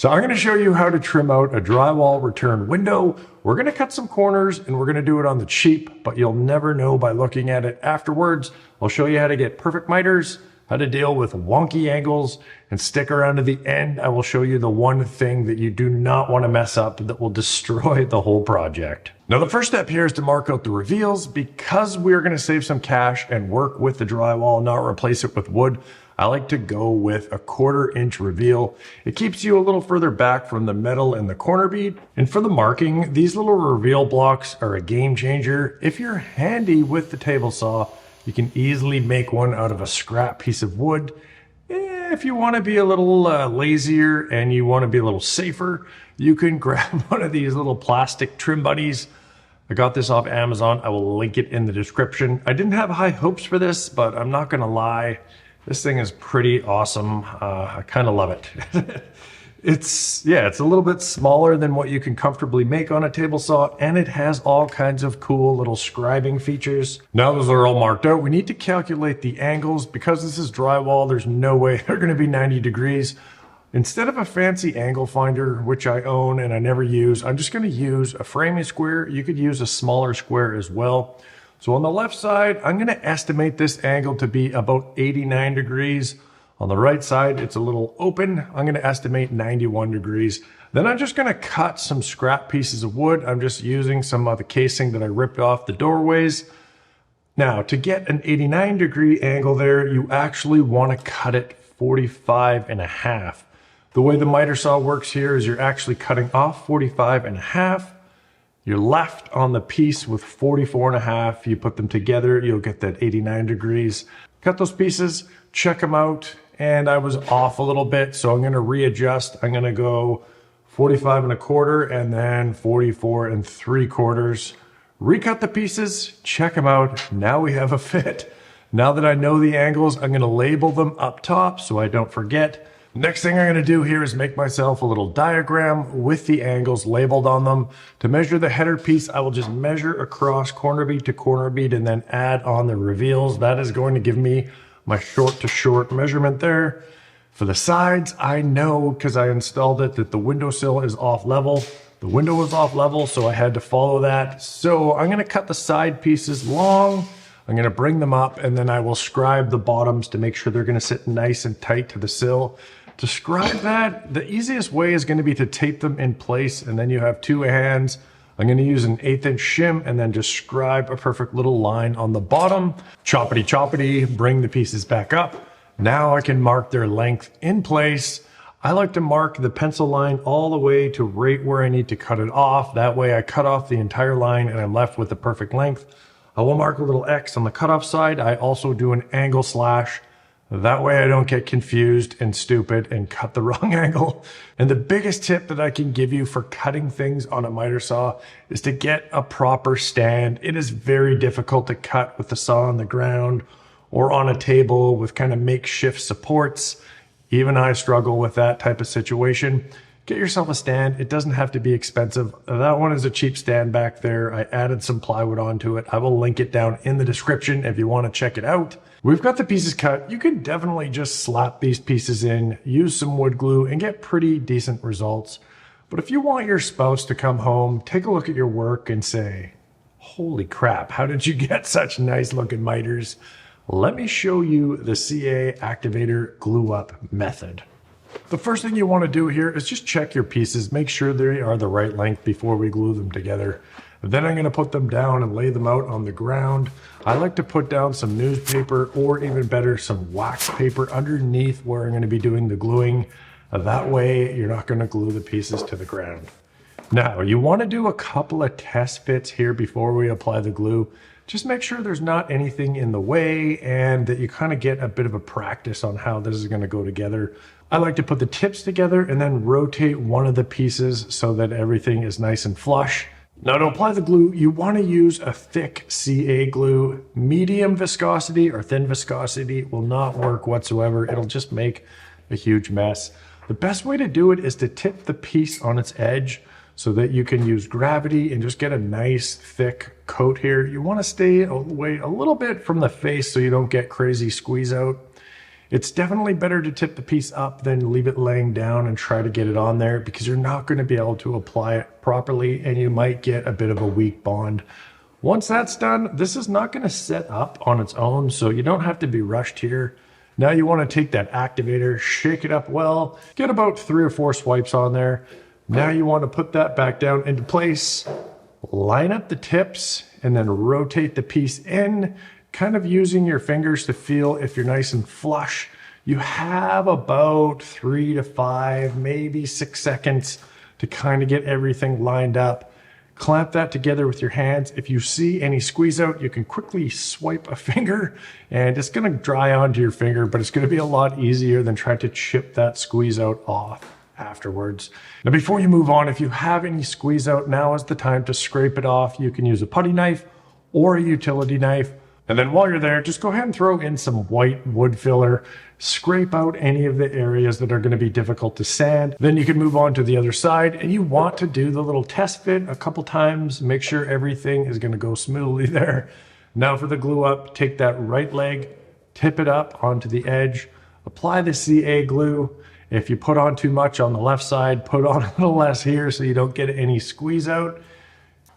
So I'm going to show you how to trim out a drywall return window. We're going to cut some corners and we're going to do it on the cheap, but you'll never know by looking at it afterwards. I'll show you how to get perfect miters, how to deal with wonky angles, and stick around to the end. I will show you the one thing that you do not want to mess up that will destroy the whole project. Now the first step here is to mark out the reveals. Because we're going to save some cash and work with the drywall, not replace it with wood, I like to go with a 1/4 inch reveal. It keeps you a little further back from the metal and the corner bead. And for the marking, these little reveal blocks are a game changer. If you're handy with the table saw, you can easily make one out of a scrap piece of wood. If you want to be a little lazier and you want to be a little safer, you can grab one of these little plastic trim buddies. I got this off Amazon. I will link it in the description. I didn't have high hopes for this, but I'm not going to lie. This thing is pretty awesome. I kind of love it. It's a little bit smaller than what you can comfortably make on a table saw, and it has all kinds of cool little scribing features. Now those are all marked out, we need to calculate the angles. Because this is drywall, there's no way they're going to be 90 degrees. Instead of a fancy angle finder, which I own and I never use, I'm just going to use a framing square. You could use a smaller square as well. So on the left side, I'm going to estimate this angle to be about 89 degrees. On the right side, it's a little open. I'm going to estimate 91 degrees. Then I'm just going to cut some scrap pieces of wood. I'm just using some of the casing that I ripped off the doorways. Now, to get an 89 degree angle there, you actually want to cut it 45.5. The way the miter saw works here is you're actually cutting off 45.5. You're left on the piece with 44.5. You put them together, you'll get that 89 degrees. Cut those pieces, check them out, and I was off a little bit, so I'm going to readjust. I'm going to go 45.25 and then 44.75. Recut the pieces, check them out. Now we have a fit. Now that I know the angles, I'm going to label them up top so I don't forget. Next thing I'm going to do here is make myself a little diagram with the angles labeled on them. To measure the header piece, I will just measure across corner bead to corner bead and then add on the reveals. That is going to give me my short to short measurement there. For the sides, I know because I installed it that the windowsill is off level. The window was off level, so I had to follow that. So I'm going to cut the side pieces long. I'm going to bring them up and then I will scribe the bottoms to make sure they're going to sit nice and tight to the sill. To scribe that, the easiest way is going to be to tape them in place, and then you have two hands. I'm going to use an 1/8 inch shim and then just scribe a perfect little line on the bottom. Choppity choppity, bring the pieces back up. Now I can mark their length in place. I like to mark the pencil line all the way to right where I need to cut it off. That way I cut off the entire line and I'm left with the perfect length. I will mark a little X on the cutoff side. I also do an angle slash. That way I don't get confused and stupid and cut the wrong angle. And the biggest tip that I can give you for cutting things on a miter saw is to get a proper stand. It is very difficult to cut with the saw on the ground or on a table with kind of makeshift supports. Even I struggle with that type of situation. Get yourself a stand. It doesn't have to be expensive. That one is a cheap stand back there. I added some plywood onto it. I will link it down in the description if you want to check it out. We've got the pieces cut. You can definitely just slap these pieces in, use some wood glue, and get pretty decent results. But if you want your spouse to come home, take a look at your work and say, holy crap, how did you get such nice looking miters? Let me show you the CA activator glue up method. The first thing you want to do here is just check your pieces, make sure they are the right length before we glue them together. Then I'm going to put them down and lay them out on the ground. I like to put down some newspaper or even better, some wax paper underneath where I'm going to be doing the gluing. That way you're not going to glue the pieces to the ground. Now you want to do a couple of test fits here before we apply the glue. Just make sure there's not anything in the way and that you kind of get a bit of a practice on how this is going to go together. I like to put the tips together and then rotate one of the pieces so that everything is nice and flush. Now to apply the glue, you want to use a thick CA glue. Medium viscosity or thin viscosity will not work whatsoever. It'll just make a huge mess. The best way to do it is to tip the piece on its edge so that you can use gravity and just get a nice thick coat here. You want to stay away a little bit from the face so you don't get crazy squeeze out. It's definitely better to tip the piece up than leave it laying down and try to get it on there, because you're not going to be able to apply it properly and you might get a bit of a weak bond. Once that's done, this is not going to set up on its own, so you don't have to be rushed here. Now you want to take that activator, shake it up well, get about 3 or 4 swipes on there. Now you want to put that back down into place, line up the tips, and then rotate the piece in, kind of using your fingers to feel if you're nice and flush. You have about 3 to 5, maybe 6 seconds to kind of get everything lined up. Clamp that together with your hands. If you see any squeeze out, you can quickly swipe a finger and it's going to dry onto your finger, but it's going to be a lot easier than trying to chip that squeeze out off afterwards. Now, before you move on, if you have any squeeze out, now is the time to scrape it off. You can use a putty knife or a utility knife. And then while you're there, just go ahead and throw in some white wood filler, scrape out any of the areas that are going to be difficult to sand. Then you can move on to the other side, and you want to do the little test fit a couple times, make sure everything is going to go smoothly there. Now for the glue up, take that right leg, tip it up onto the edge, apply the CA glue. If you put on too much on the left side, put on a little less here so you don't get any squeeze out.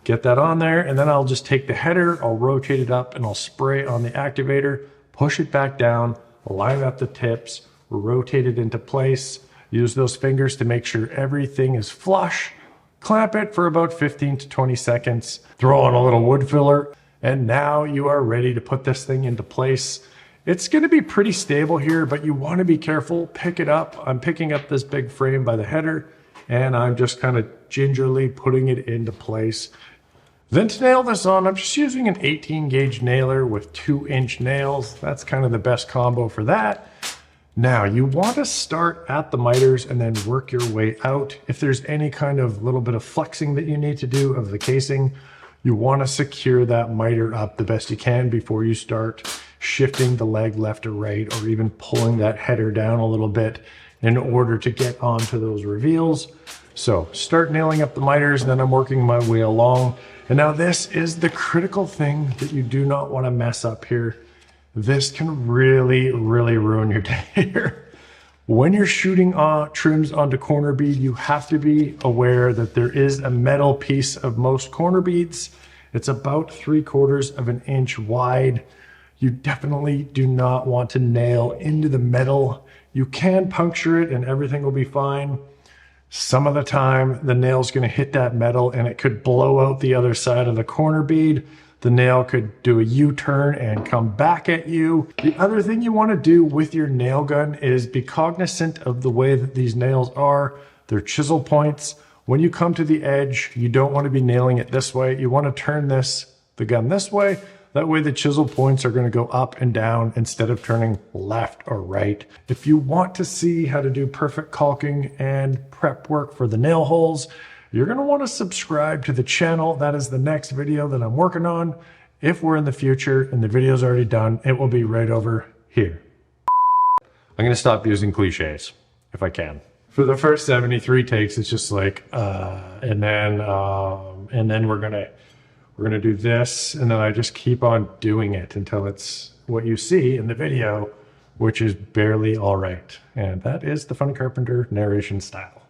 Get that on there, and then I'll just take the header, I'll rotate it up, and I'll spray on the activator, push it back down, line up the tips, rotate it into place, use those fingers to make sure everything is flush, clamp it for about 15 to 20 seconds, throw on a little wood filler, and now you are ready to put this thing into place. It's going to be pretty stable here, but you want to be careful. Pick it up. I'm picking up this big frame by the header, and I'm just kind of gingerly putting it into place. Then to nail this on, I'm just using an 18 gauge nailer with 2-inch nails. That's kind of the best combo for that. Now you want to start at the miters and then work your way out. If there's any kind of little bit of flexing that you need to do of the casing, you want to secure that miter up the best you can before you start shifting the leg left or right, or even pulling that header down a little bit in order to get onto those reveals. So start nailing up the miters, and then I'm working my way along. And now this is the critical thing that you do not want to mess up here. This can really, really ruin your day here. When you're shooting trims onto corner bead, you have to be aware that there is a metal piece of most corner beads. It's about 3/4 of an inch wide. You definitely do not want to nail into the metal. You can puncture it and everything will be fine. Some of the time, the nail's going to hit that metal and it could blow out the other side of the corner bead. The nail could do a U-turn and come back at you. The other thing you want to do with your nail gun is be cognizant of the way that these nails are. They're chisel points. When you come to the edge, you don't want to be nailing it this way. You want to turn the gun this way. That way the chisel points are going to go up and down instead of turning left or right. If you want to see how to do perfect caulking and prep work for the nail holes, you're going to want to subscribe to the channel. That is the next video that I'm working on. If we're in the future and the video's already done, it will be right over here. I'm going to stop using cliches if I can. For the first 73 takes, it's just like, and then we're gonna do this, and then I just keep on doing it until it's what you see in the video, which is barely all right. And that is the Funny Carpenter narration style.